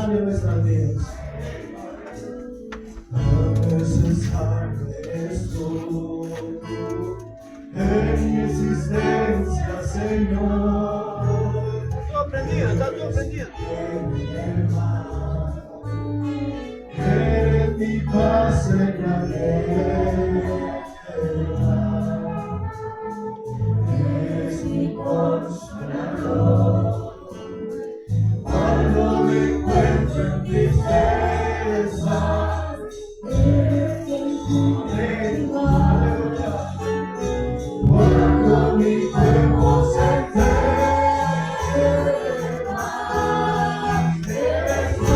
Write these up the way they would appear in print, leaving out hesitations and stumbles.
necesario en nuestras vidas. Lo necesario eres tú en mi existencia, Señor. Está todo prendido. Eres mi paz en la guerra. Eres mi consolador. Cuando me encuentro en tristeza, eres mi aleluya. Cuando mi cuerpo se enferma, eres tú,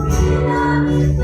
Señor.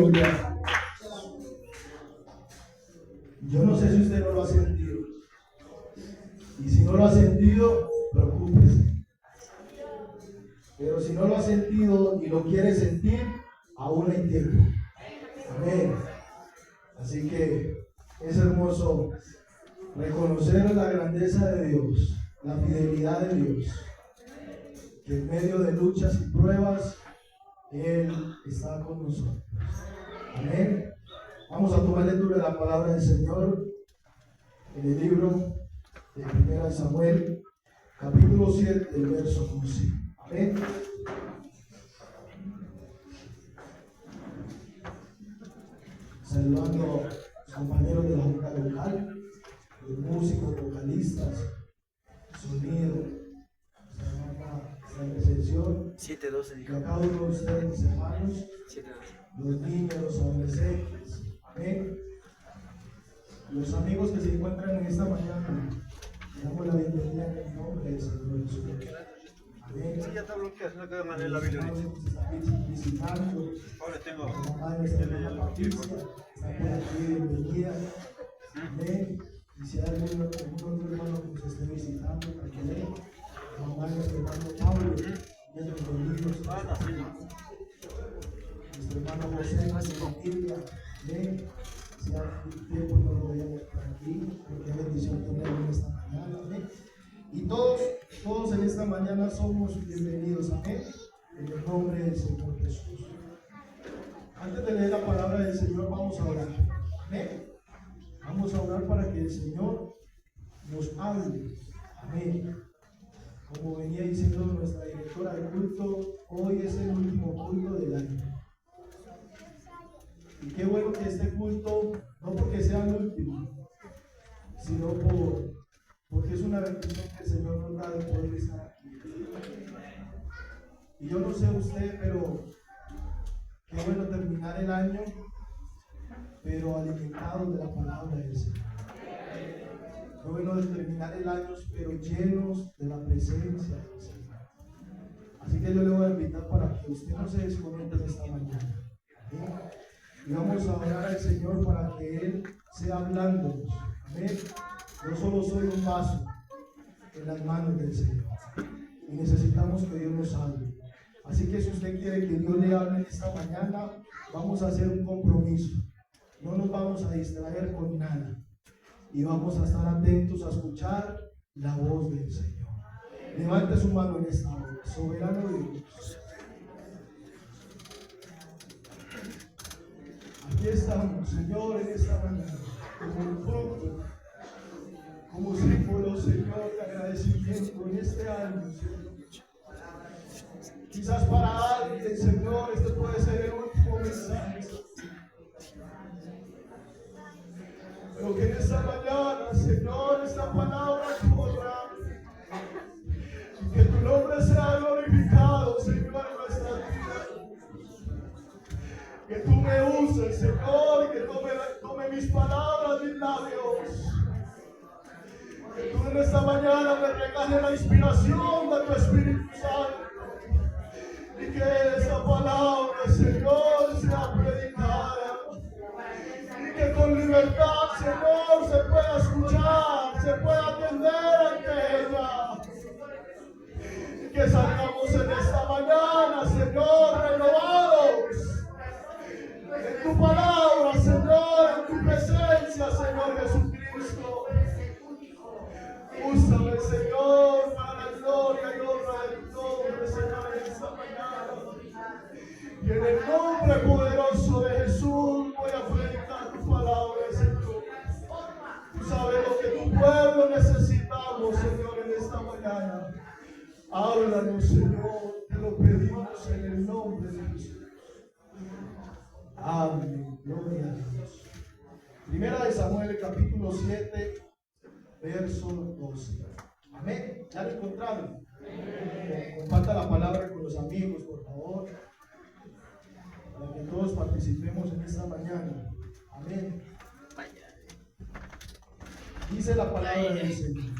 Aleluya. Yo no sé si usted no lo ha sentido. Y si no lo ha sentido, preocúpese. Pero si no lo ha sentido y lo quiere sentir, aún hay tiempo. Amén. Así que es hermoso reconocer la grandeza de Dios, la fidelidad de Dios, que en medio de luchas y pruebas, Él está con nosotros. Amén. Vamos a tomar lectura de la palabra del Señor en el libro de 1 Samuel, capítulo 7, el verso 11. Amén. Saludando a los compañeros de la junta local, los músicos, vocalistas, sonido, la recepción, 7:12 y a cada uno de ustedes, mis hermanos, 7:12. los niños, los adolescentes, amén. Los amigos que se encuentran en esta mañana, le damos la bienvenida en el nombre del Señor Jesús. Amén. Sí, ya está bloqueado, no queda manera la Biblia ahorita. Nos están visitando. Ahora tengo. La mamá de nuestra hermana Patricia está por aquí, bienvenida. Amén. Y si hay algún otro hermano que nos esté visitando, también. La mamá de nuestro hermano Pablo, y nuestros niños. Nuestro hermano José, su familia. Amén. Si hace tiempo no lo veíamos por aquí, porque qué bendición tenerlo en esta mañana. Amén. Y todos en esta mañana somos bienvenidos. Amén. En el nombre del Señor Jesús. Antes de leer la palabra del Señor, vamos a orar. Amén. Vamos a orar para que el Señor nos hable. Amén. Como venía diciendo nuestra directora de culto, hoy es el último culto del año. Y qué bueno que este culto, no porque sea el último, sino porque es una bendición que el Señor nos da de poder estar aquí. Y yo no sé usted, pero qué bueno terminar el año, pero alimentados de la palabra del Señor. Qué bueno terminar el año, pero llenos de la presencia del Señor. Así que yo le voy a invitar para que usted no se desconecte en esta mañana. ¿Amén? Y vamos a orar al Señor para que Él sea hablándonos. Amén. Yo solo soy un vaso en las manos del Señor. Y necesitamos que Dios nos hable. Así que si usted quiere que Dios le hable en esta mañana, vamos a hacer un compromiso. No nos vamos a distraer con nada. Y vamos a estar atentos a escuchar la voz del Señor. Levante su mano en esta hora. Soberano Dios. Aquí estamos, Señor, en esta mañana, como un fruto, como símbolo, Señor, de agradecimiento en este año, Señor. Quizás para alguien, Señor, este puede ser el último mensaje. Pero que en esta mañana, Señor, esta palabra corra. Que tu nombre sea glorificado, Señor, en nuestra vida. Que tú me uses, Señor, y que tome mis palabras, mis labios. Que tú en esta mañana me regales la inspiración de tu Espíritu Santo. Y que esta palabra, Señor, sea predicada. Y que con libertad, Señor, se pueda escuchar, se pueda atender ante ella. Y que salgamos en esta mañana, Señor, renovados en tu palabra, Señor, en tu presencia, Señor Jesucristo. Úsame, Señor, para la gloria y honra de tu nombre, Señor, en esta mañana. Y en el nombre poderoso de Jesús voy a predicar tu palabra, Señor. Tú sabes lo que tu pueblo necesitamos, Señor, en esta mañana. Háblanos, Señor, te lo pedimos en el nombre de Jesús. Amén. Gloria a Dios. Primera de Samuel, capítulo 7, verso 12. Amén. ¿Ya lo encontraron? Comparta la palabra con los amigos, por favor, para que todos participemos en esta mañana. Amén. Dice la palabra del Señor.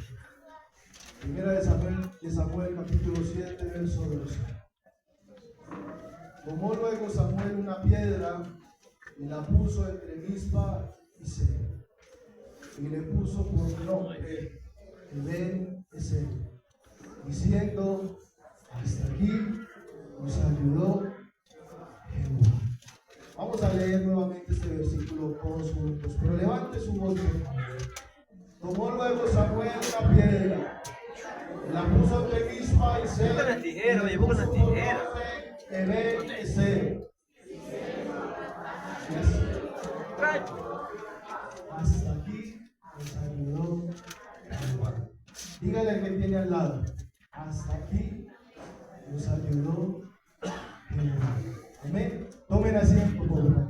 Primera de Samuel, capítulo 7, verso 12. Tomó luego Samuel una piedra y la puso entre Mizpa y Sela. Y le puso por nombre Eben-Ezer, diciendo: hasta aquí nos ayudó Jehová. Vamos a leer nuevamente este versículo todos juntos, pero levante su voz, por favor. Tomó luego Samuel una piedra, la puso entre Mizpa y Sela. Busca las tijeras, oye, busca las tijeras. Eben-Ezer. Hasta aquí nos ayudó Jehová. Dígale al que tiene al lado: hasta aquí nos ayudó Jehová. Amén. Tomen asiento, por favor.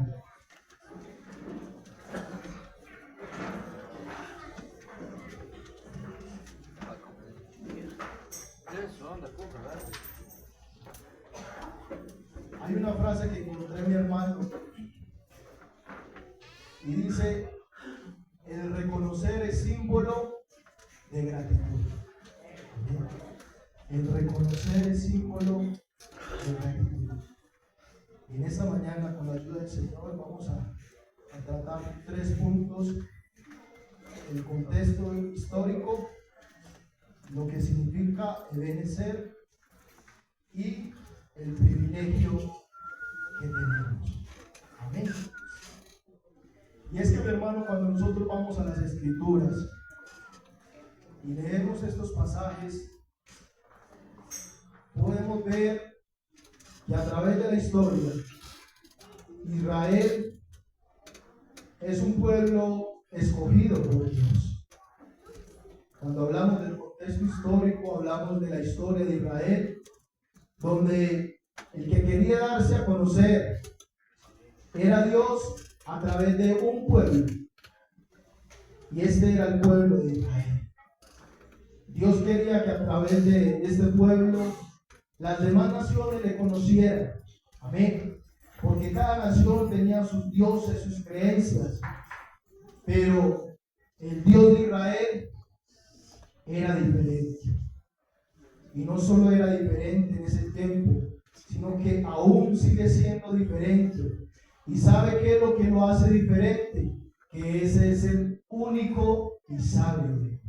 Hay una frase que encontré, mi hermano, y dice: el reconocer es símbolo de gratitud. El reconocer es símbolo de gratitud. Y en esta mañana, con la ayuda del Señor, vamos a tratar 3 puntos: el contexto histórico, lo que significa Eben-Ezer y el privilegio que tenemos. Amén. Y es que, mi hermano, cuando nosotros vamos a las Escrituras y leemos estos pasajes, podemos ver que a través de la historia, Israel es un pueblo escogido por Dios. Cuando hablamos del contexto histórico, hablamos de la historia de Israel, donde el que quería darse a conocer era Dios a través de un pueblo, y este era el pueblo de Israel. Dios quería que a través de este pueblo las demás naciones le conocieran. Amén. Porque cada nación tenía sus dioses, sus creencias, pero el Dios de Israel era diferente. Y no solo era diferente en ese tiempo, sino que aún sigue siendo diferente. ¿Y sabe qué es lo que lo hace diferente? Que ese es el único y sabio Dios.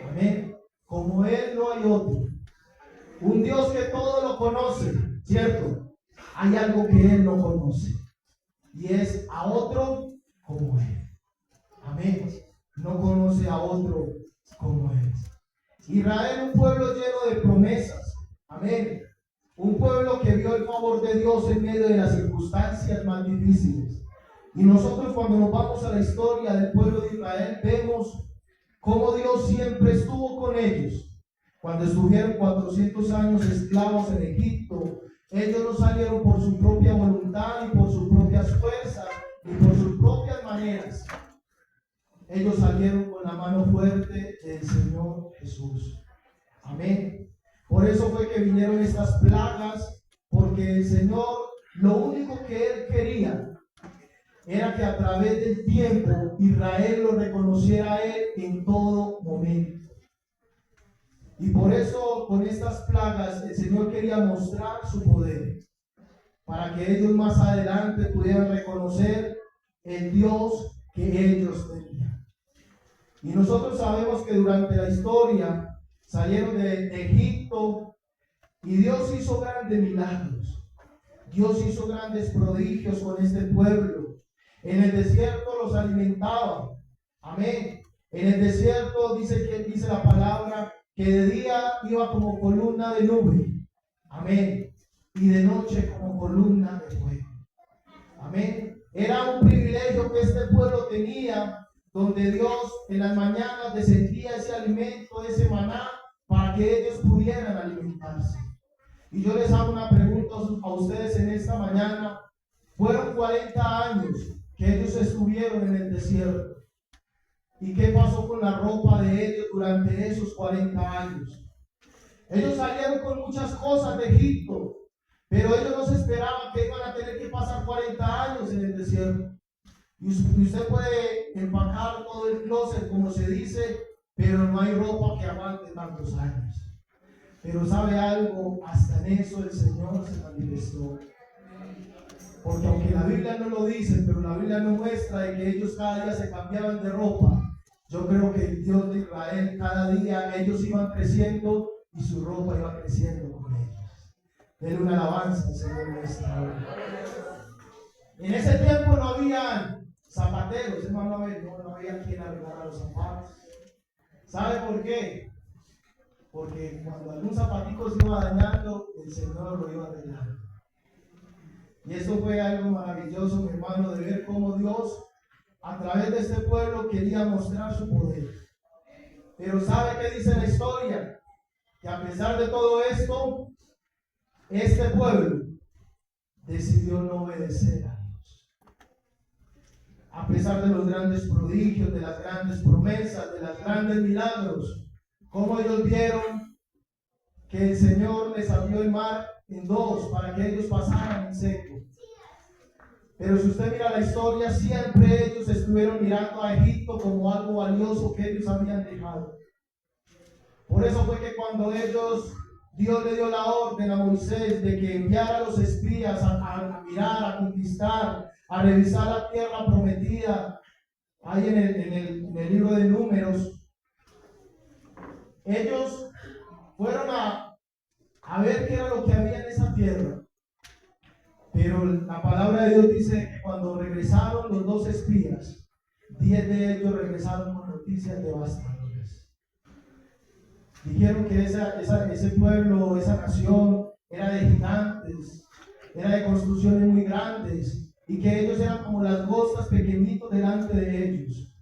Amén. Como Él no hay otro. Un Dios que todo lo conoce, ¿cierto? Hay algo que Él no conoce, y es a otro como Él. Amén. No conoce a otro como Él. Israel, un pueblo lleno de promesas. Amén. Un pueblo que vio el favor de Dios en medio de las circunstancias más difíciles. Y nosotros, cuando nos vamos a la historia del pueblo de Israel, vemos cómo Dios siempre estuvo con ellos. Cuando estuvieron 400 años esclavos en Egipto, ellos no salieron por su propia voluntad, ni por sus propias fuerzas, ni por sus propias maneras. Ellos salieron con la mano fuerte del Señor Jesús. Amén. Por eso fue que vinieron estas plagas, porque el Señor, lo único que Él quería era que a través del tiempo Israel lo reconociera a Él en todo momento. Y por eso, con estas plagas, el Señor quería mostrar su poder, para que ellos más adelante pudieran reconocer el Dios que ellos tenían. Y nosotros sabemos que durante la historia salieron de Egipto, y Dios hizo grandes milagros. Dios hizo grandes prodigios con este pueblo. En el desierto los alimentaba. Amén. En el desierto dice la palabra que de día iba como columna de nube. Amén. Y de noche como columna de fuego. Amén. Era un privilegio que este pueblo tenía, donde Dios en las mañanas descendía ese alimento, ese maná, para que ellos pudieran alimentarse. Y yo les hago una pregunta a ustedes en esta mañana. Fueron 40 años que ellos estuvieron en el desierto. ¿Y qué pasó con la ropa de ellos durante esos 40 años? Ellos salieron con muchas cosas de Egipto, pero ellos no se esperaban que iban a tener que pasar 40 años en el desierto. Y usted puede empacar todo el closet, como se dice, pero no hay ropa que aguante tantos años. Pero ¿sabe algo? Hasta en eso el Señor se manifestó. Porque aunque la Biblia no lo dice, pero la Biblia nos muestra de que ellos cada día se cambiaban de ropa. Yo creo que el Dios de Israel, cada día ellos iban creciendo y su ropa iba creciendo con ellos. Denle una alabanza al Señor en esta hora. En ese tiempo no había zapateros, hermano, no había quien arreglara los zapatos. ¿Sabe por qué? Porque cuando algún zapatico se iba dañando, el Señor lo iba arreglando. Y eso fue algo maravilloso, mi hermano, de ver cómo Dios a través de este pueblo quería mostrar su poder. Pero ¿sabe qué dice la historia? Que a pesar de todo esto, este pueblo decidió no obedecer a Dios. A pesar de los grandes prodigios, de las grandes promesas, de los grandes milagros, como ellos vieron que el Señor les abrió el mar en dos para que ellos pasaran en seco. Pero si usted mira la historia, siempre ellos estuvieron mirando a Egipto como algo valioso que ellos habían dejado. Por eso fue que cuando Dios le dio la orden a Moisés de que enviara a los espías a mirar, a conquistar, a revisar la tierra prometida, ahí en el libro de Números, ellos fueron a ver qué era lo que había en esa tierra. Pero la palabra de Dios dice que cuando regresaron los 2 espías, 10 de ellos regresaron con noticias devastadoras. Dijeron que ese pueblo, esa nación, era de gigantes, era de construcciones muy grandes, y que ellos eran como las gostas pequeñitos delante de ellos.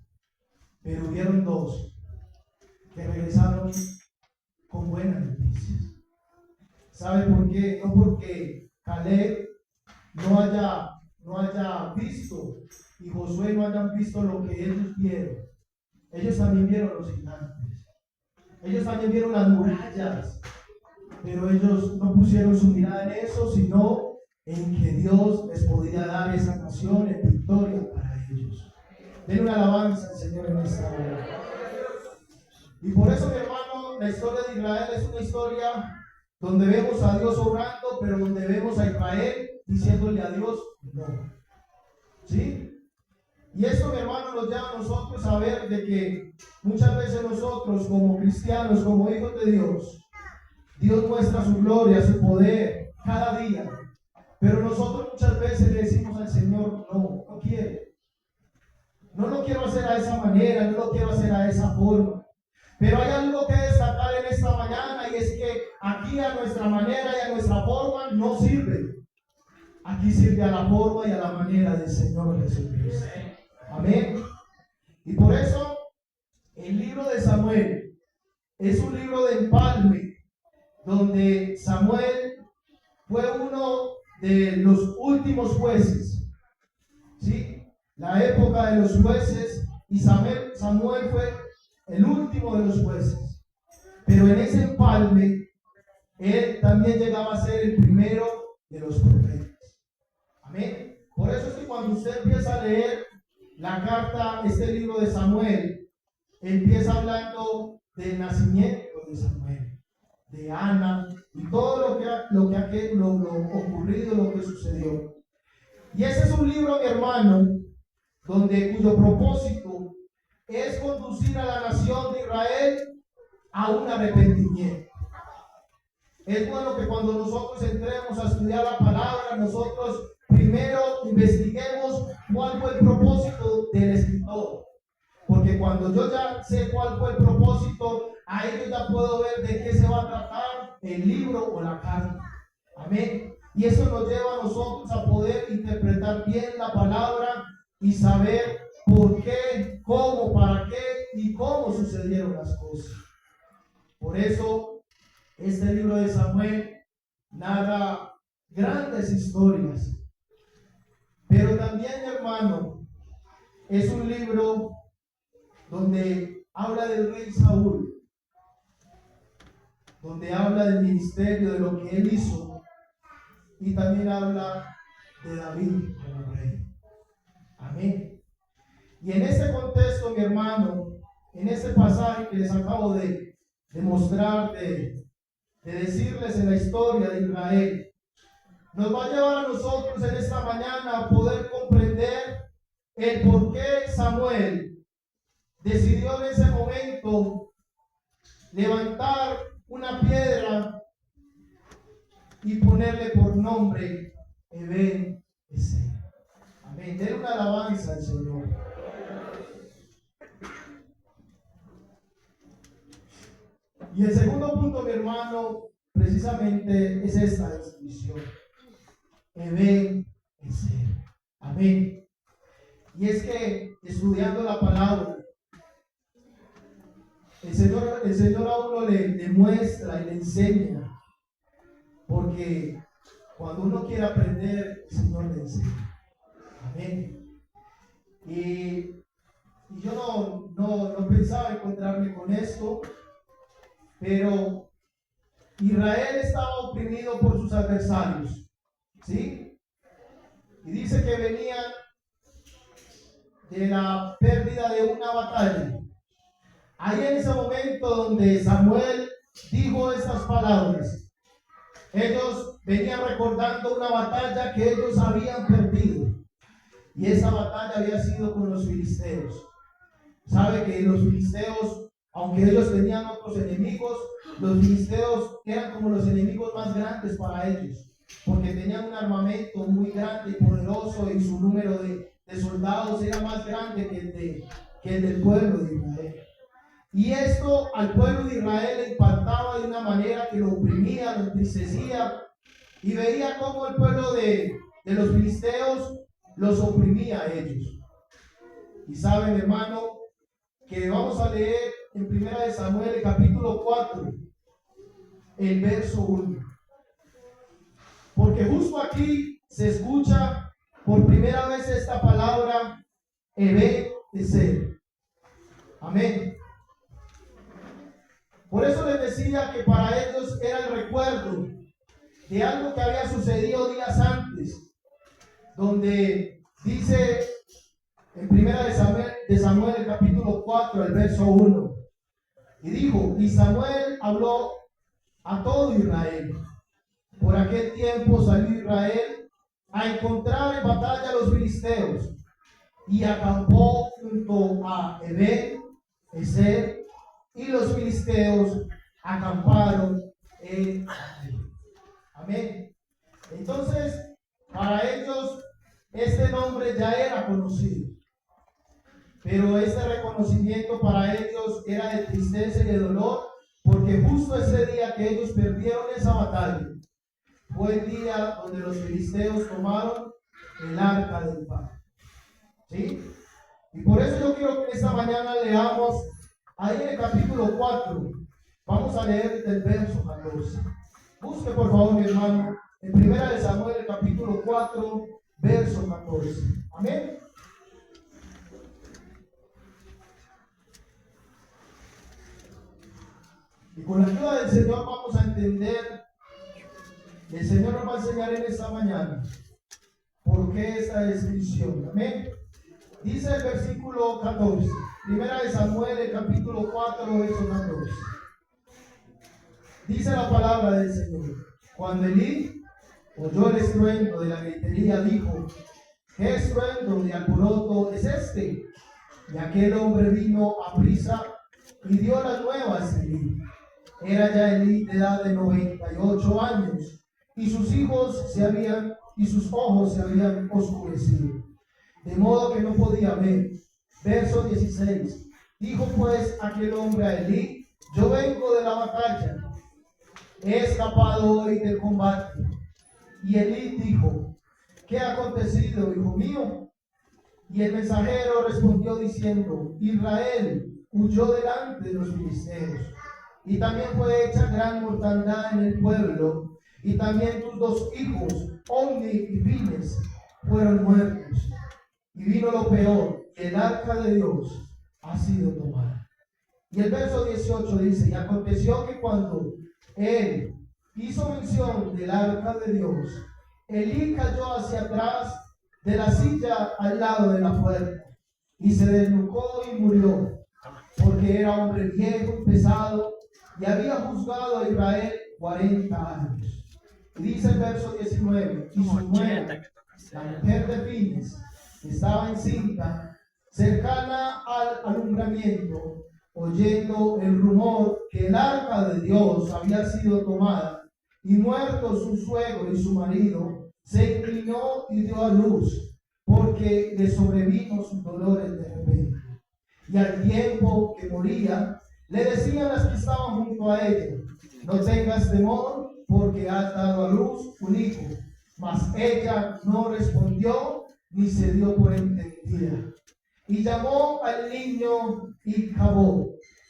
Pero hubieron 2 que regresaron con buenas noticias. ¿Sabe por qué? No porque Caleb no haya visto y Josué no hayan visto lo que ellos vieron. Ellos también vieron los gigantes. Ellos también vieron las murallas. Pero ellos no pusieron su mirada en eso, sino en que Dios les podía dar esa nación en victoria para ellos. Den una alabanza al Señor en esta hora. Y por eso, mi hermano, la historia de Israel es una historia donde vemos a Dios obrando, pero donde vemos a Israel diciéndole a Dios no. ¿Sí? Y esto, mi hermano, nos lleva a nosotros a ver de que muchas veces nosotros como cristianos, como hijos de Dios muestra su gloria, su poder cada día. Pero nosotros muchas veces le decimos al Señor, no quiero. No lo quiero hacer a esa manera, no lo quiero hacer a esa forma. Pero hay algo que destacar en esta mañana, y es que aquí a nuestra manera y a nuestra forma no sirve. Aquí sirve a la forma y a la manera del Señor Jesucristo. Amén. Y por eso el libro de Samuel es un libro de empalme, donde Samuel fue uno de los últimos jueces. ¿Sí? La época de los jueces, y Samuel fue el último de los jueces. Pero en ese empalme, él también llegaba a ser el primero de los profetas. Amén. Por eso es que cuando usted empieza a leer la carta, este libro de Samuel, empieza hablando del nacimiento de Samuel, de Ana, y todo lo ocurrido, lo que sucedió. Y ese es un libro, mi hermano, cuyo propósito es conducir a la nación de Israel a un arrepentimiento. Es bueno que cuando nosotros entremos a estudiar la palabra, nosotros primero investiguemos cuál fue el propósito del escritor. Porque cuando yo ya sé cuál fue el propósito, ahí yo ya puedo ver de qué se va a tratar el libro o la carta. Amén. Y eso nos lleva a nosotros a poder interpretar bien la palabra y saber por qué, cómo, para qué y cómo sucedieron las cosas. Por eso, este libro de Samuel narra grandes historias. Pero también, hermano, es un libro donde habla del rey Saúl, donde habla del ministerio, de lo que él hizo, y también habla de David como rey. Amén. Y en este contexto, mi hermano, en este pasaje que les acabo de mostrar, de decirles en la historia de Israel, nos va a llevar a nosotros en esta mañana a poder comprender el por qué Samuel decidió en ese momento levantar una piedra y ponerle por nombre Ebenezer. Amén. Den una alabanza al Señor. Y el segundo punto, mi hermano, precisamente es esta descripción. Ebenezer. Amén. Y es que estudiando la palabra, el Señor a uno le muestra y le enseña. Porque cuando uno quiere aprender, el Señor le enseña. Amén. Y yo no pensaba encontrarme con esto, pero Israel estaba oprimido por sus adversarios, ¿sí? Y dice que venían de la pérdida de una batalla. Ahí en ese momento donde Samuel dijo estas palabras, ellos venían recordando una batalla que ellos habían perdido. Y esa batalla había sido con los filisteos. Sabe que los filisteos, aunque ellos tenían otros enemigos, los filisteos eran como los enemigos más grandes para ellos, porque tenían un armamento muy grande y poderoso, y su número de soldados era más grande que el del pueblo de Israel. Y esto al pueblo de Israel le impactaba de una manera que lo oprimía, lo entristecía, y veía cómo el pueblo de los filisteos los oprimía a ellos. Y saben, hermano, que vamos a leer en 1 Samuel, el capítulo 4, el verso 1. Porque justo aquí se escucha por primera vez esta palabra, Ebenezer. Amén. Por eso les decía que para ellos era el recuerdo de algo que había sucedido días antes, donde dice en 1 Samuel, el capítulo 4, el verso 1, y dijo, y Samuel habló a todo Israel. Por aquel tiempo salió Israel a encontrar en batalla a los filisteos, y acampó junto a Ebenezer, y los filisteos acamparon en él. Amén. Entonces, para ellos este nombre ya era conocido, pero este reconocimiento para ellos era de tristeza y de dolor, porque justo ese día que ellos perdieron esa batalla fue el día donde los filisteos tomaron el arca del pacto. ¿Sí? Y por eso yo quiero que esta mañana leamos ahí en el capítulo 4. Vamos a leer del verso 14. Busque por favor, mi hermano, en 1 Samuel, el capítulo 4, verso 14. Amén. Y con la ayuda del Señor vamos a entender, el Señor nos va a enseñar en esta mañana por qué esta descripción. Amén. Dice el versículo 14, 1 Samuel, el capítulo 4, verso 14. Dice la palabra del Señor. Cuando Elí oyó el estruendo de la gritería, dijo, ¿qué estruendo de alboroto es este? Y aquel hombre vino a prisa y dio las nuevas a Elí. Era ya Elí de edad de 98 años, y sus ojos se habían oscurecido, de modo que no podía ver. Verso 16. Dijo pues aquel hombre a Elí, yo vengo de la batalla, he escapado hoy del combate. Y Elí dijo, ¿qué ha acontecido, hijo mío? Y el mensajero respondió diciendo, Israel huyó delante de los filisteos, y también fue hecha gran mortandad en el pueblo, y también tus dos hijos, Omni y Fines, fueron muertos. Y vino lo peor, que el arca de Dios ha sido tomada. Y el verso 18 dice, y aconteció que cuando él hizo mención del arca de Dios, Elí cayó hacia atrás de la silla al lado de la puerta, y se desnucó y murió, porque era hombre viejo y pesado, y había juzgado a Israel 40 años. Dice el verso 19, y su nuera, la mujer de Fines, estaba encinta, cercana al alumbramiento, oyendo el rumor que el arca de Dios había sido tomada, y muerto su suegro y su marido, se inclinó y dio a luz, porque le sobrevino sus dolores de repente. Y al tiempo que moría, le decían las que estaban junto a ella: no tengas temor, porque has dado a luz un hijo. Mas ella no respondió ni se dio por entendida. Y llamó al niño Icabod,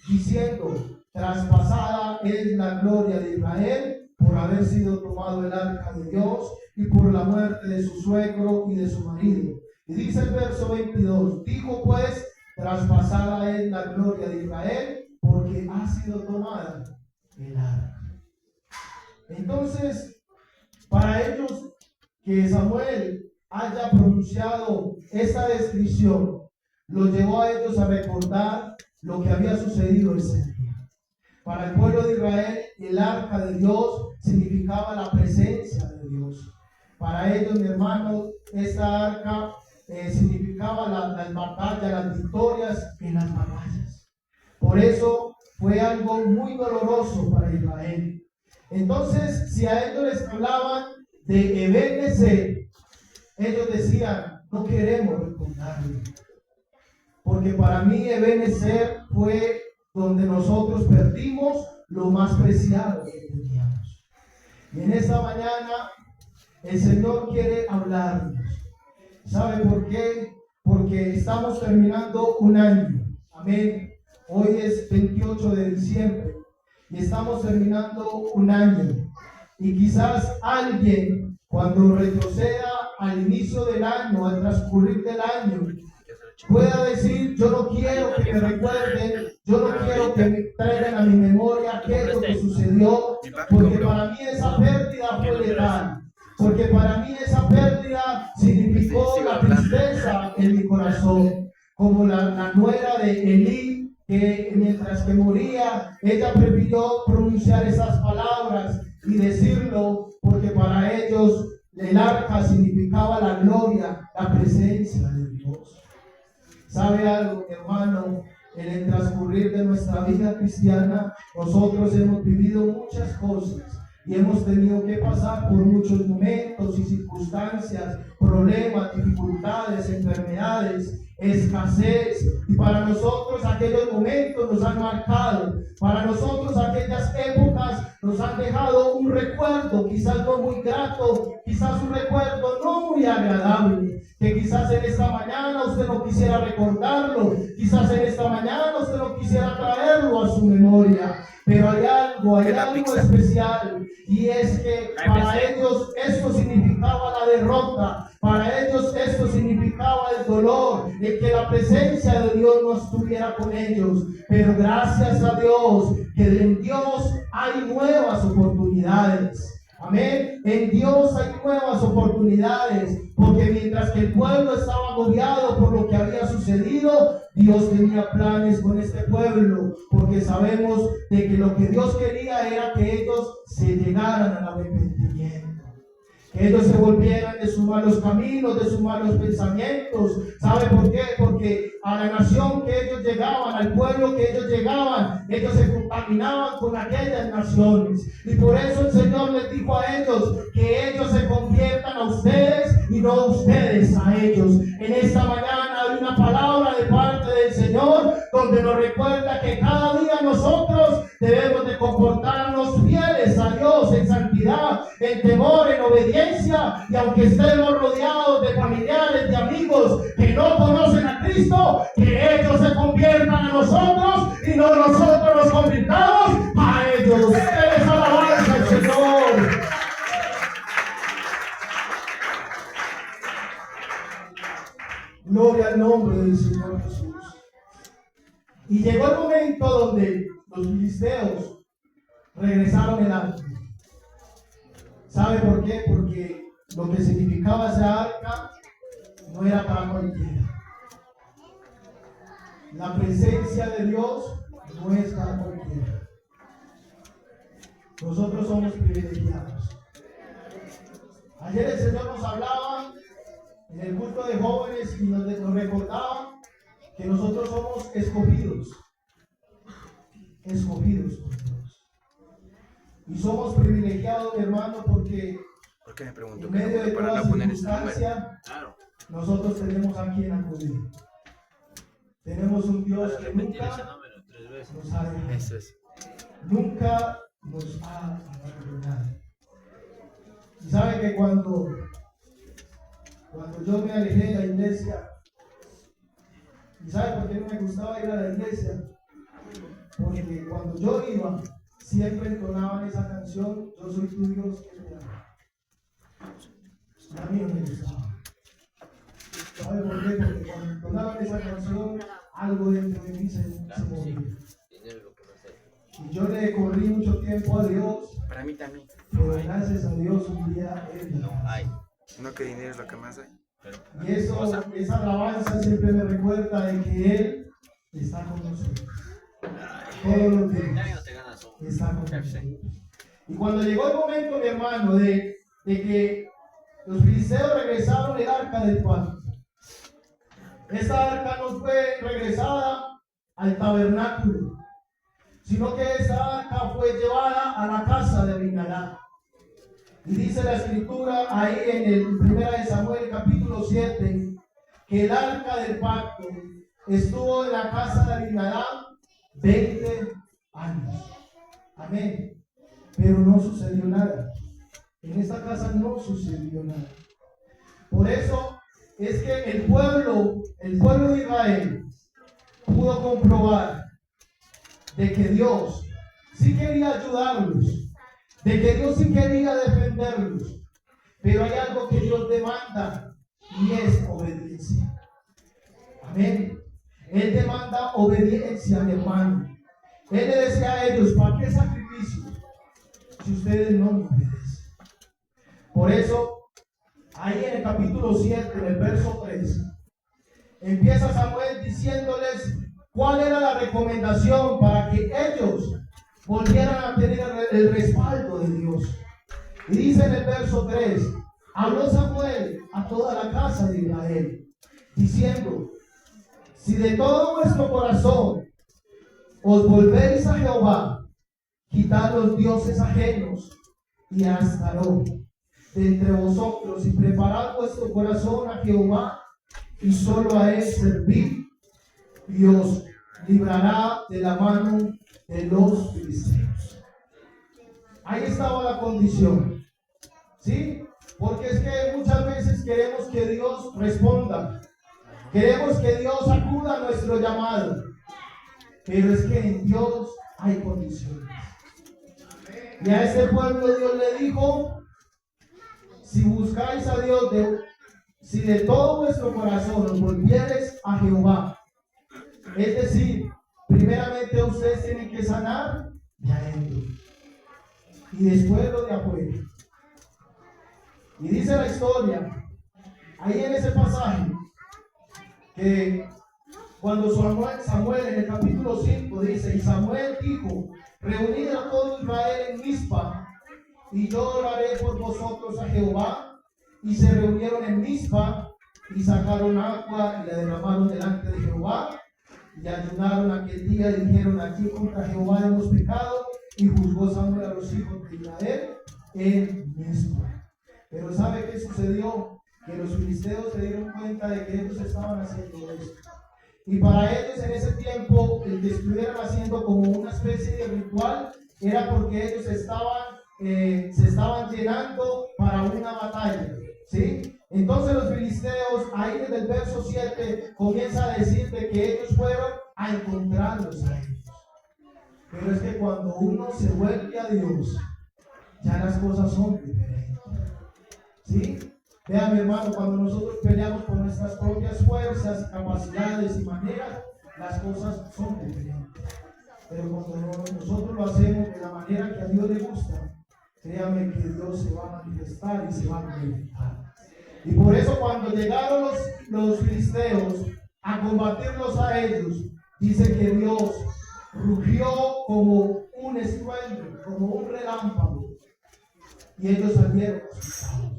diciendo: traspasada es la gloria de Israel por haber sido tomado el arca de Dios y por la muerte de su suegro y de su marido. Y dice el verso 22, dijo pues: traspasada es la gloria de Israel porque ha sido tomada el arca. Entonces, para ellos, que Samuel haya pronunciado esta descripción, lo llevó a ellos a recordar lo que había sucedido ese día. Para el pueblo de Israel, el arca de Dios significaba la presencia de Dios. Para ellos, mi hermano, esta arca significaba las batallas, las victorias en las batallas. Por eso fue algo muy doloroso para Israel. Entonces, si a ellos les hablaban de Ebenezer, ellos decían: no queremos recordarlo, porque para mí Ebenezer fue donde nosotros perdimos lo más preciado que teníamos. Y en esta mañana el Señor quiere hablarnos. ¿Sabe por qué? Porque estamos terminando un año. Amén. Hoy es 28 de diciembre y estamos terminando un año. Y quizás alguien, cuando retroceda al inicio del año, al transcurrir del año, pueda decir: yo no quiero que me recuerden, yo no quiero que me traigan a mi memoria qué es lo que sucedió, porque para mí esa pérdida fue letal, porque para mí esa pérdida significó la tristeza en mi corazón, como la nuera de Elí, que mientras que moría, ella prefirió pronunciar esas palabras y decirlo, porque para ellos el arca significaba la gloria, la presencia de Dios. ¿Sabe algo, hermano? En el transcurrir de nuestra vida cristiana, nosotros hemos vivido muchas cosas y hemos tenido que pasar por muchos momentos y circunstancias, problemas, dificultades, enfermedades, escasez, y para nosotros aquellos momentos nos han marcado, para nosotros aquellas épocas nos han dejado un recuerdo, quizás no muy grato, quizás un recuerdo no muy agradable, que quizás en esta mañana usted no quisiera recordarlo, quizás en esta mañana usted no quisiera traerlo a su memoria, pero hay algo especial, y es que para ellos esto significaba la derrota, para ellos esto significaba el dolor, el que la presencia de Dios no estuviera con ellos. Pero gracias a Dios, que en Dios hay nuevas oportunidades. Amén. En Dios hay nuevas oportunidades, porque mientras que el pueblo estaba agobiado por lo que había sucedido, Dios tenía planes con este pueblo, porque sabemos de que lo que Dios quería era que ellos se llegaran al arrepentimiento, que ellos se volvieran de sus malos caminos, de sus malos pensamientos. ¿Sabe por qué? Porque a la nación que ellos llegaban, al pueblo que ellos llegaban, ellos se contaminaban con aquellas naciones. Y por eso el Señor les dijo a ellos que ellos se conviertan a ustedes y no ustedes a ellos. En esta mañana hay una palabra de parte del Señor donde nos recuerda que cada día nosotros debemos de comportarnos fieles a Dios en santidad, en temor, en obediencia, y aunque estemos rodeados de familiares, de amigos que no conocen a Cristo, que ellos se conviertan a nosotros y no nosotros nos convirtamos a ellos. Ustedes alabanza al Señor. Gloria al nombre del Señor Jesús. Y llegó el momento donde los filisteos regresaron el arca. ¿Sabe por qué? Porque lo que significaba esa arca no era para cualquiera. La presencia de Dios no es para cualquiera. Nosotros somos privilegiados. Ayer el Señor nos hablaba en el culto de jóvenes y nos recordaba que nosotros somos escogidos por Dios. Y somos privilegiados, hermano, porque ¿Por qué me pregunto en qué medio de número para toda no poner ese número? circunstancia, Claro. nosotros tenemos a quien acudir. Tenemos un Dios Para que repetir ese nunca número 3 veces. nos ha dejado. Eso es. Nunca nos ha abandonado. Y sabe que cuando yo me alejé de la iglesia, ¿y sabe por qué no me gustaba ir a la iglesia? Porque cuando yo iba, siempre entonaban esa canción, yo soy tu Dios que te ama. Y a mí no me gustaba. ¿Sabe por qué? Porque cuando entonaban esa canción, algo dentro de mí se movía. Y yo le corrí mucho tiempo a Dios, Para mí también. pero gracias a Dios un día Él No hay. No que dinero es lo que más hay. Pero, y esa alabanza siempre me recuerda de que Él está con nosotros. Todos los días está con nosotros. Y cuando llegó el momento, mi hermano, de que los filisteos regresaron el arca del pacto, esta arca no fue regresada al tabernáculo, sino que esta arca fue llevada a la casa de Abinadab. Y dice la escritura ahí en el 1 de Samuel capítulo 7 que el arca del pacto estuvo en la casa de Abinadab 20 años. Amén. Pero no sucedió nada. En esta casa no sucedió nada. Por eso es que el pueblo de Israel pudo comprobar de que Dios sí quería ayudarlos, de que Dios sí quería defenderlos, pero hay algo que Dios demanda y es obediencia. Amén. Él demanda obediencia, mi hermano. Él le decía a ellos, ¿para qué sacrificio si ustedes no me obedecen? Por eso, ahí en el capítulo 7, en el verso 3, empieza Samuel diciéndoles cuál era la recomendación para que ellos volvieran a tener el respaldo de Dios. Y dice en el verso 3, habló Samuel a toda la casa de Israel, diciendo, si de todo vuestro corazón os volvéis a Jehová, quitad los dioses ajenos y a Astarot de entre vosotros y preparad vuestro corazón a Jehová y solo a él servid, y os librará de la mano de los filisteos. Ahí estaba la condición, ¿sí? Porque es que muchas veces queremos que Dios responda, queremos que Dios acuda a nuestro llamado, pero es que en Dios hay condiciones. Y a este pueblo Dios le dijo, si buscáis a Dios, si de todo vuestro corazón os volviereis a Jehová, es decir, primeramente ustedes tienen que sanar de adentro y después lo de afuera. Y dice la historia, ahí en ese pasaje, que cuando Samuel en el capítulo 5 dice, y Samuel dijo, reunid a todo Israel en Mizpa, y yo oraré por vosotros a Jehová. Y se reunieron en Mizpa, y sacaron agua, y la derramaron delante de Jehová, y ayunaron aquel día, y dijeron, aquí contra Jehová hemos pecado, y juzgó Samuel a los hijos de Israel en Mizpa. Pero ¿sabe qué sucedió? Que los filisteos se dieron cuenta de que ellos estaban haciendo esto. Y para ellos en ese tiempo, el que estuvieran haciendo como una especie de ritual, era porque ellos se estaban llenando para una batalla, ¿sí? Entonces los filisteos, ahí desde el verso 7, comienza a decirte que ellos fueron a encontrarlos a ellos. Pero es que cuando uno se vuelve a Dios, ya las cosas son diferentes, ¿sí? Vean, mi hermano, cuando nosotros peleamos por nuestras propias fuerzas, capacidades y maneras, las cosas son diferentes. Pero cuando nosotros lo hacemos de la manera que a Dios le gusta, créame que Dios se va a manifestar y se va a glorificar. Y por eso cuando llegaron los filisteos a combatirlos a ellos, dice que Dios rugió como un estruendo, como un relámpago, y ellos salieron asustados.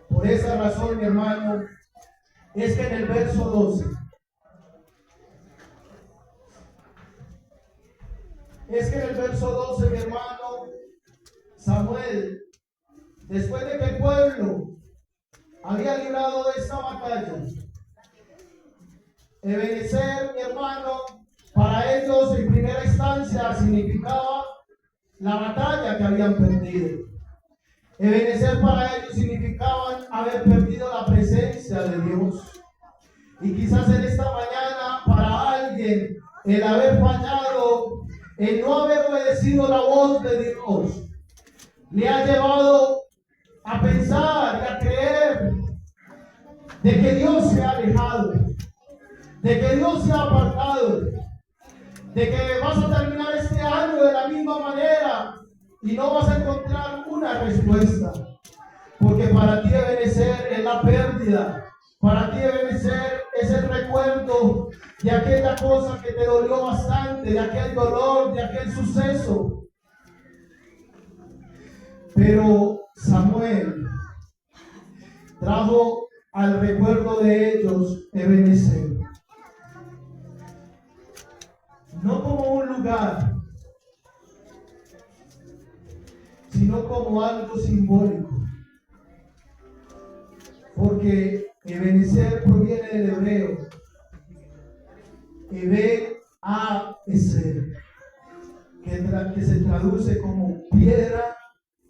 Por esa razón, mi hermano, es que en el verso 12, mi hermano, Samuel, después de que el pueblo había librado esta batalla, Ebenezer, mi hermano, para ellos en primera instancia significaba la batalla que habían perdido. Ebenezer para ellos significaba haber perdido la presencia de Dios. Y quizás en esta mañana para alguien el haber fallado, el no haber obedecido la voz de Dios, le ha llevado a pensar y a creer de que Dios se ha alejado, de que Dios se ha apartado, de que vas a terminar este año de la misma manera y no vas a encontrar una respuesta. Porque para ti Ebenezer es la pérdida, para ti Ebenezer es el recuerdo de aquella cosa que te dolió bastante, de aquel dolor, de aquel suceso. Pero Samuel trajo al recuerdo de ellos Ebenezer, no como un lugar, sino como algo simbólico. Porque Ebenezer proviene del hebreo Ebe-a-ezer, que se traduce como piedra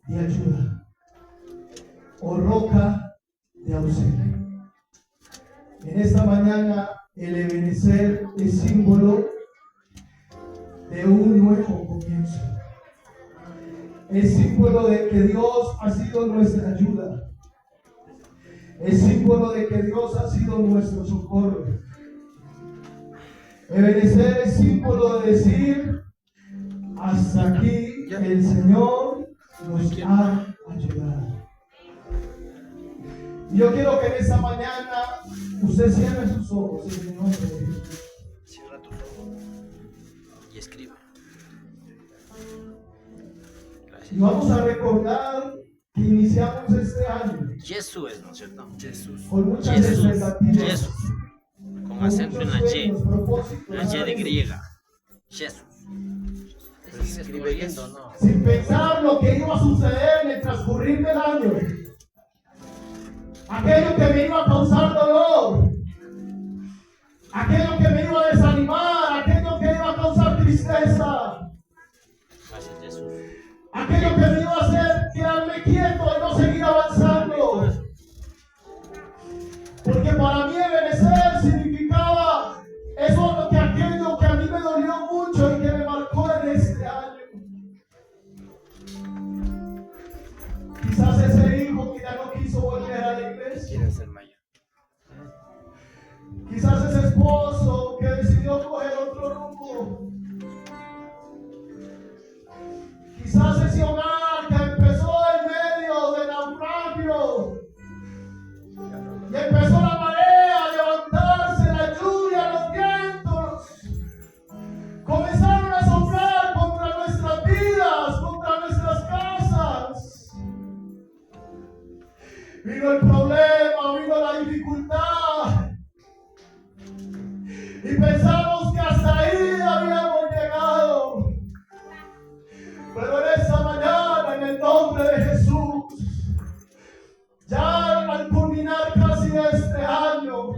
de ayuda o roca de auxilio. En esta mañana el Ebenezer es símbolo de un nuevo comienzo. Es símbolo de que Dios ha sido nuestra ayuda. Es símbolo de que Dios ha sido nuestro socorro. Ebenezer es símbolo de decir: hasta aquí el Señor nos ha ayudado. Y yo quiero que en esta mañana usted cierre sus ojos en el nombre de Jesús. Cierra tus ojos y escribe. Y vamos a recordar que iniciamos este año Jesús es, ¿no es cierto? Jesús. con muchas Jesús. expectativas, Jesús. Con acento en la Y. La Y de griega. Jesús. Se escribe Jesús. ¿No? sin pensar lo que iba a suceder en el transcurrir del año, aquello que me iba a causar dolor, aquello que me iba a desanimar, aquello que iba a causar tristeza, Gracias, Jesús. aquello que me iba a hacer quedarme quieto y no seguir avanzando. Porque para mí Ebenezer significaba eso, que aquello que a mí me dolió mucho y que me marcó en este año. Quizás ese hijo que ya no quiso volver a la iglesia. ¿Quién es el mayor? Quizás ese esposo que decidió coger otro rumbo. Quizás ese hogar que empezó en medio del naufragio y empezó la marea a levantarse, la lluvia, los vientos comenzaron a soplar contra nuestras vidas, contra nuestras casas. Vino el problema, vino la dificultad y pensamos que hasta ahí habíamos llegado. Pero en esta mañana, en el nombre de Jesús, ya al culminar casi este año,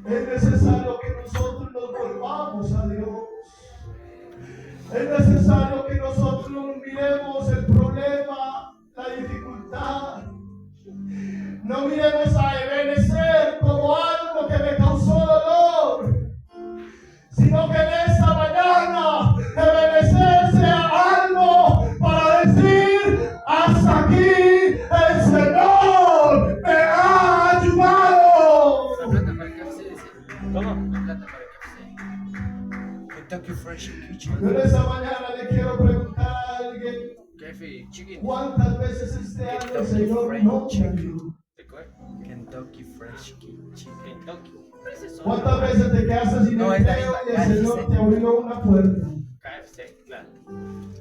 es necesario que nosotros nos volvamos a Dios. Es necesario que nosotros miremos el problema, la dificultad. No miremos a Ebenezer como algo que me causó dolor, sino que en esta mañana Ebenezer sea algo para decir: hasta aquí el Señor me ha ayudado. ¿Cómo? Kentucky Fried Chicken. Yo en esta mañana le quiero preguntar a alguien: KFC Chicken. ¿cuántas veces este año el Señor no te ayudó? Kentucky Fried Chicken. Kentucky. ¿Cuántas veces te quedaste sin empleo y el Señor te abrió una puerta? KFC, claro.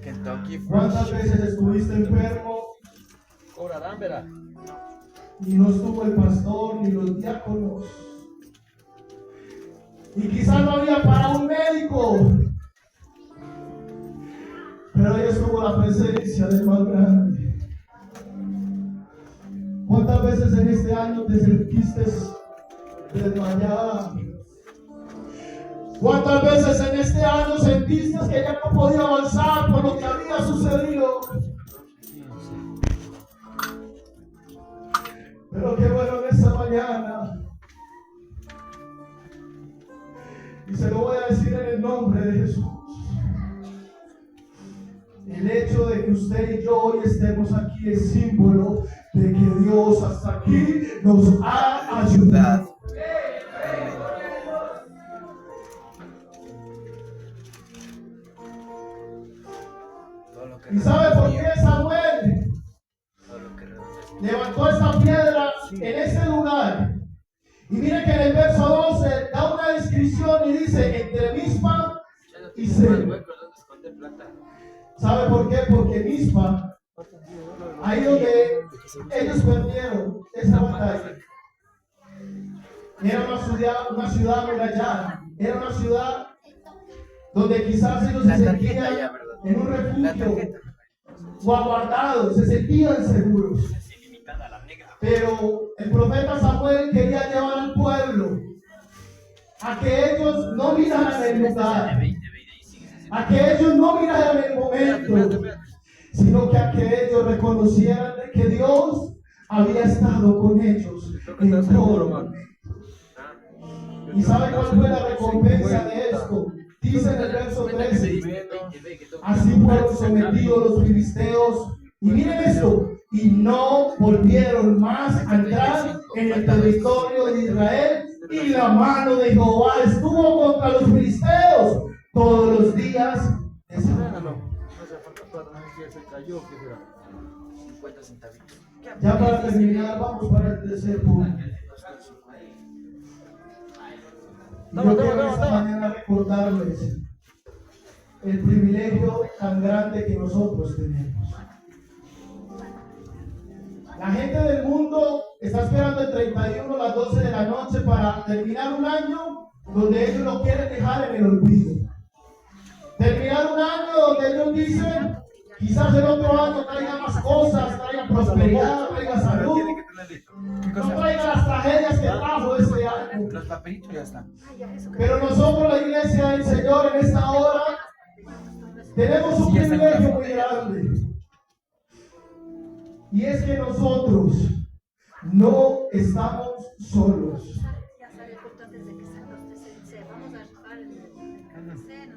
Kentucky Fried ¿Cuántas Chicken. veces estuviste enfermo Cobrarán, verá. y no estuvo el pastor ni los diáconos. Y quizás no había para un médico, pero ahí estuvo la presencia del más grande. ¿Cuántas veces en este año te sentiste desmayada? ¿Cuántas veces en este año sentiste que ya no podía avanzar por lo que había sucedido? Pero qué bueno en esta mañana. Y se lo voy a decir en el nombre de Jesús. El hecho de que usted y yo hoy estemos aquí es símbolo de que Dios hasta aquí nos ha ayudado. ¿Y sabe por qué Samuel levantó esta piedra en ese lugar? Y mire que en el verso 12 da una descripción y dice entre Mizpa y Sela. ¿Sabe por qué? Porque Mizpa, ahí donde ellos perdieron esa batalla, era una ciudad amurallada, era una ciudad donde quizás ellos se sentían en un refugio o aguardados, se sentían seguros. Pero el profeta Samuel quería llevar al pueblo a que ellos no miraran el lugar, a que ellos no miraran el momento, sino que a que ellos reconocieran de que Dios había estado con ellos en todo momento. ¿Y sabe cuál fue la recompensa de esto? Dice en el verso 13, así fueron sometidos los filisteos, y miren esto, y no volvieron más a entrar en el territorio de Israel, y la mano de Jehová estuvo contra los filisteos todos los días de Samuel. Ya para terminar, vamos para el tercer punto. Y yo quiero esta mañana recordarles el privilegio tan grande que nosotros tenemos. La gente del mundo está esperando el 31 a las 12 de la noche para terminar un año donde ellos lo quieren dejar en el olvido. Terminar un año donde ellos dicen, quizás el otro año traiga más cosas, traiga prosperidad, traiga salud, no traiga las tragedias que trajo este año. Los papelitos ya están. Pero nosotros, la iglesia del Señor, en esta hora, tenemos un privilegio muy grande. Y es que nosotros no estamos solos.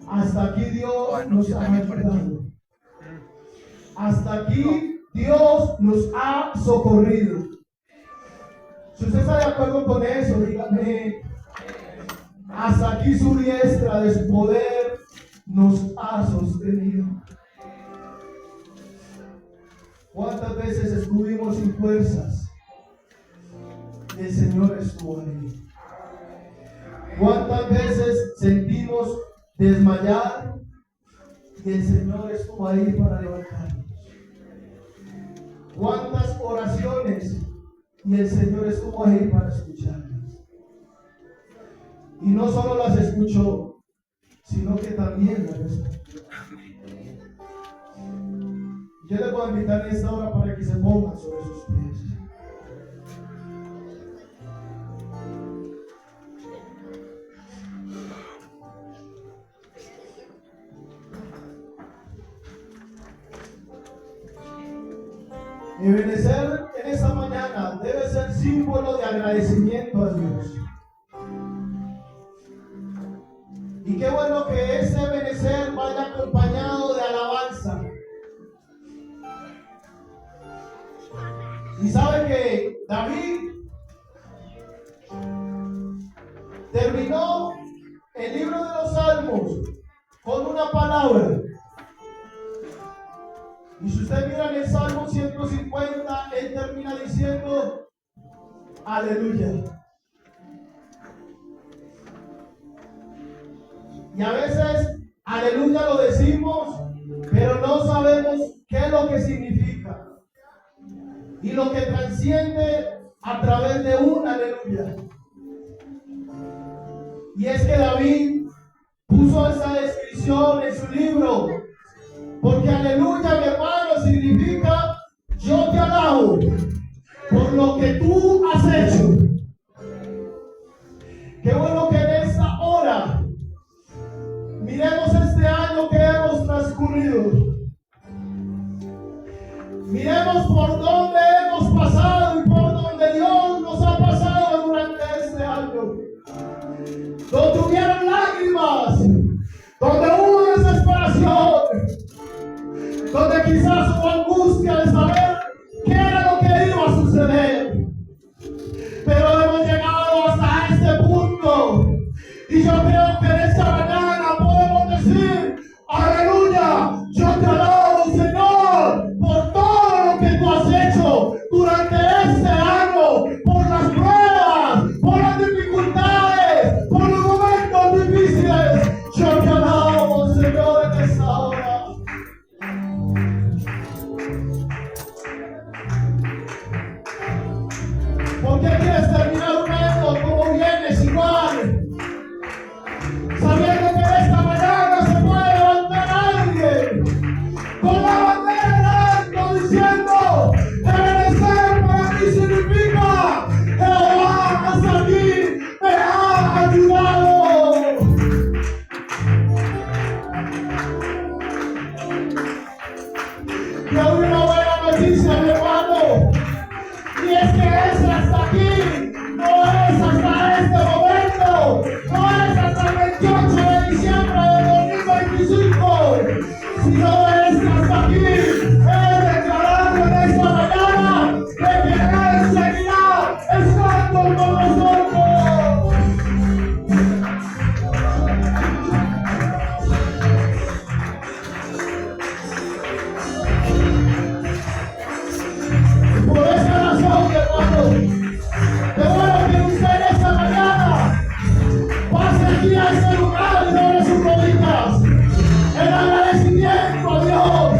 Hasta aquí Dios nos ha ayudado. Hasta aquí Dios nos ha socorrido. Si usted está de acuerdo con eso, dígame. Hasta aquí su diestra de su poder nos ha sostenido. ¿Cuántas veces estuvimos sin fuerzas? Y el Señor estuvo ahí. ¿Cuántas veces sentimos desmayar? Y el Señor estuvo ahí para levantarnos. ¿Cuántas oraciones? Y el Señor estuvo ahí para escucharlas. Y no solo las escuchó, sino que también las respondió. Yo les voy a invitar en esta hora para que se pongan sobre sus pies. Mi benecer en esta mañana debe ser símbolo de agradecimiento a Dios. Y qué bueno que ese benecer vaya acompañado de alabanza. Y sabe que David terminó el libro de los Salmos con una palabra. Y si usted mira en el Salmo 150, él termina diciendo aleluya. Y a veces aleluya lo decimos, pero no sabemos qué es lo que significa. Y lo que trasciende a través de un aleluya. Y es que David puso esa descripción en su libro, porque aleluya, mi hermano, significa yo te alabo por lo que tú has hecho. Qué bueno que en esta hora miremos este año que hemos transcurrido. Miremos por dónde hemos pasado y por dónde Dios nos ha pasado durante este año. Donde hubieron lágrimas, donde hubo desesperación, donde quizás hubo angustia de saber qué era lo que iba a suceder. Pero hemos llegado hasta este punto y yo creo que en esta mañana podemos decir, aleluya, yo te alabo, Señor, por todo lo que tú has hecho durante este año, por las pruebas, por las dificultades, por los momentos difíciles. Yo te alabo, Señor, en esta hora. ¿Por qué quieres terminar un año como vienes igual? Sabiendo que en esta mañana se puede levantar alguien con la bandera en alto diciendo: Ebenezer para mí significa Jehová hasta aquí me ha ayudado. Y hay una buena noticia, mi hermano, y es que es hasta aquí, no es hasta este momento, no es hasta el 28 de diciembre de 2025, sino es hasta aquí. He declarado en esta mañana de que Él seguirá estando con nosotros. Por esa razón, hermano, te voy a pedir usted en esta mañana pase aquí a este lugar y doble sus rodillas en agradecimiento a Dios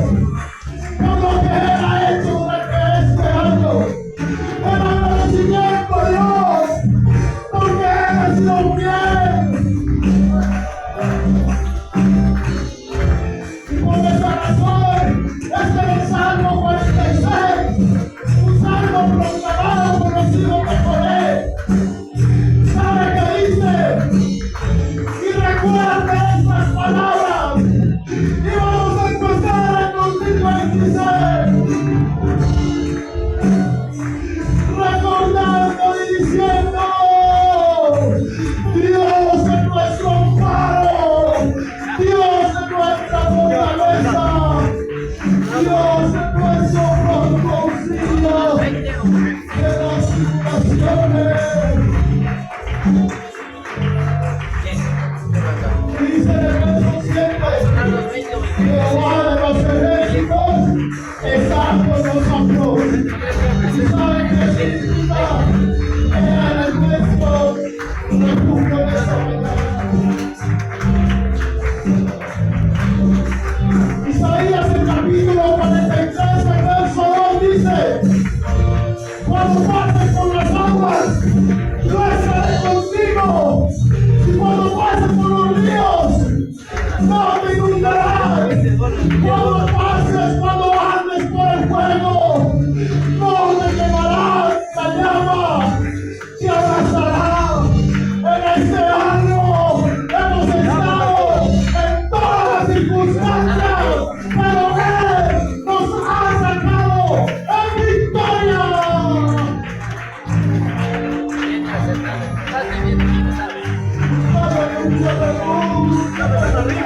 por lo que Él ha hecho durante este año, en agradecimiento a Dios porque Él ha sido fiel. Y por esa razón es que en el Salmo 46, un salmo proclamado por los hijos de Coré, ¿sabe qué dice? Y recuerda estas palabras y vamos a empezar en 2026 recordando y diciendo: Dios es nuestro amparo, Dios es nuestra fortaleza, Dios es nuestro pronto auxilio de las tribulaciones. Dice en el verso 7: Jehová de los ejércitos está con nosotros. ¿Y saben qué significa? Él es nuestro refugio en esta mañana. Isaías, el capítulo 43, el verso 2 dice: Cuando pases por las aguas, yo estaré contigo. Y cuando pases por los ríos, no te inundarás. Cuando pases, cuando andes por el fuego, no te quemará la llama, te abrazará. En este año hemos estado en todas las circunstancias, pero Él nos ha sacado en victoria. Aleluya, aleluya.